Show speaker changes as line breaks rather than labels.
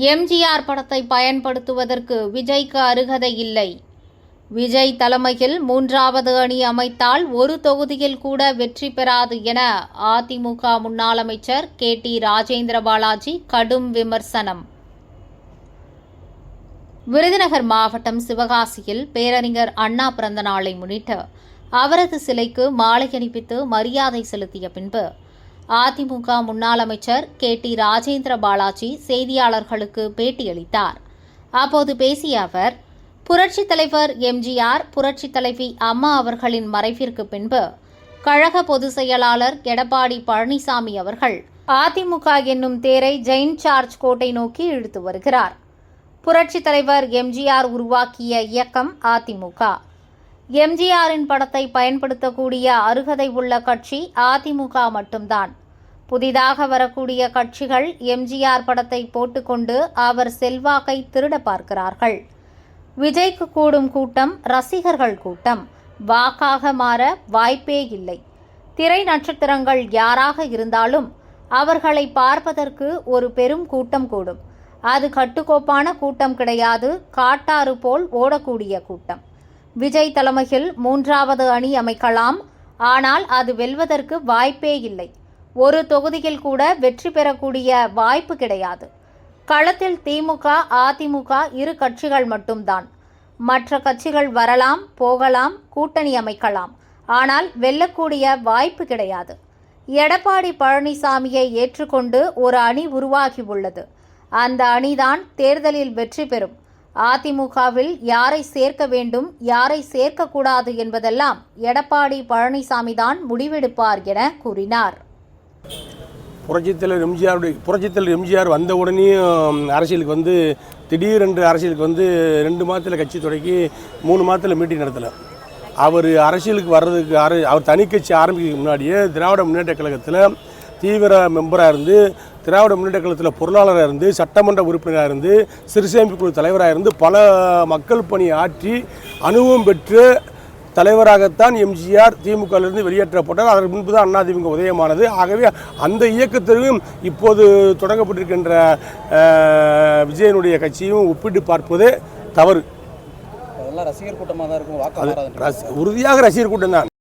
எம்ஜிஆர் படத்தை பயன்படுத்துவதற்கு விஜய்க்கு அருகதை இல்லை. விஜய் தலைமையில் 3வது அணி அமைத்தால் ஒரு தொகுதியில் கூட வெற்றி பெறாது என அதிமுக முன்னாள் அமைச்சர் KT ராஜேந்திர பாலாஜி கடும் விமர்சனம். விருதுநகர் மாவட்டம் சிவகாசியில் பேரறிஞர் அண்ணா பிறந்த நாளை முன்னிட்டு அவரது சிலைக்கு மாலை அணிவித்து மரியாதை செலுத்திய பின்பு அதிமுக முன்னாள் அமைச்சர் KT ராஜேந்திர பாலாஜி செய்தியாளர்களுக்கு பேட்டியளித்தார். அப்போது பேசிய அவர், புரட்சித் தலைவர் எம்ஜிஆர், புரட்சித் தலைவி அம்மா அவர்களின் மறைவிற்கு பின்பு கழக பொதுச் செயலாளர் எடப்பாடி பழனிசாமி அவர்கள் அதிமுக என்னும் தேரை ஜெயின் சார்ஜ் கோட்டை நோக்கி இழுத்து வருகிறார். புரட்சித் தலைவர் எம்ஜிஆர் உருவாக்கிய இயக்கம் அதிமுக. எம்ஜிஆரின் படத்தை பயன்படுத்தக்கூடிய அருகதை உள்ள கட்சி அதிமுக மட்டும்தான். புதிதாக வரக்கூடிய கட்சிகள் எம்ஜிஆர் படத்தை போட்டுக்கொண்டு அவர் செல்வாக்கை திருட பார்க்கிறார்கள். விஜய்க்கு கூடும் கூட்டம் ரசிகர்கள் கூட்டம், வாக்காக மாற வாய்ப்பே இல்லை. திரை நட்சத்திரங்கள் யாராக இருந்தாலும் அவர்களை பார்ப்பதற்கு ஒரு பெரும் கூட்டம் கூடும். அது கட்டுக்கோப்பான கூட்டம் கிடையாது, காட்டாறு போல் ஓடக்கூடிய கூட்டம். விஜய் தலைமையில் 3வது அணி அமைக்கலாம், ஆனால் அது வெல்வதற்கு வாய்ப்பே இல்லை. ஒரு தொகுதியில் கூட வெற்றி பெறக்கூடிய வாய்ப்பு கிடையாது. களத்தில் திமுக, அதிமுக இரு கட்சிகள் மட்டும்தான். மற்ற கட்சிகள் வரலாம், போகலாம், கூட்டணி அமைக்கலாம், ஆனால் வெல்லக்கூடிய வாய்ப்பு கிடையாது. எடப்பாடி பழனிசாமியை ஏற்றுக்கொண்டு ஒரு அணி உருவாகி உள்ளது. அந்த அணிதான் தேர்தலில் வெற்றி பெறும். அதிமுகவில் யாரை சேர்க்க வேண்டும், யாரை சேர்க்கக்கூடாது என்பதெல்லாம் எடப்பாடி பழனிசாமி தான் முடிவெடுப்பார் என கூறினார்.
புரட்சித்தலைவர் எம்ஜிஆர் வந்த உடனே அரசியலுக்கு வந்து திடீரென்று அரசியலுக்கு வந்து 2 மாதத்தில் கட்சி தொடங்கி 3 மாதத்தில் மீட்டிங் நடத்தலை. அவர் அரசியலுக்கு வர்றதுக்கு அவர் தனி கட்சி ஆரம்பிக்கிறதுக்கு முன்னாடியே திராவிட முன்னேற்ற கழகத்தில் தீவிர மெம்பராக இருந்து, திராவிட முன்னேற்ற கழகத்தில் பொருளாளராக இருந்து, சட்டமன்ற உறுப்பினராக இருந்து, சிறுசேமிப்பு குழு தலைவராக இருந்து பல மக்கள் பணி ஆற்றி அனுபவம் பெற்று தலைவராகத்தான் எம்ஜிஆர் திமுகவிலிருந்து வெளியேற்றப்பட்டார். அதற்கு முன்பு தான் அதிமுக உதயமானது. ஆகவே அந்த இயக்கத்திற்கும் இப்போது தொடங்கப்பட்டிருக்கின்ற விஜயனுடைய கட்சியும் ஒப்பிட்டு பார்ப்பது தவறு.
ரசிகர் கூட்டமாக தான் இருக்கும்,
உறுதியாக ரசிகர் கூட்டம் தான்.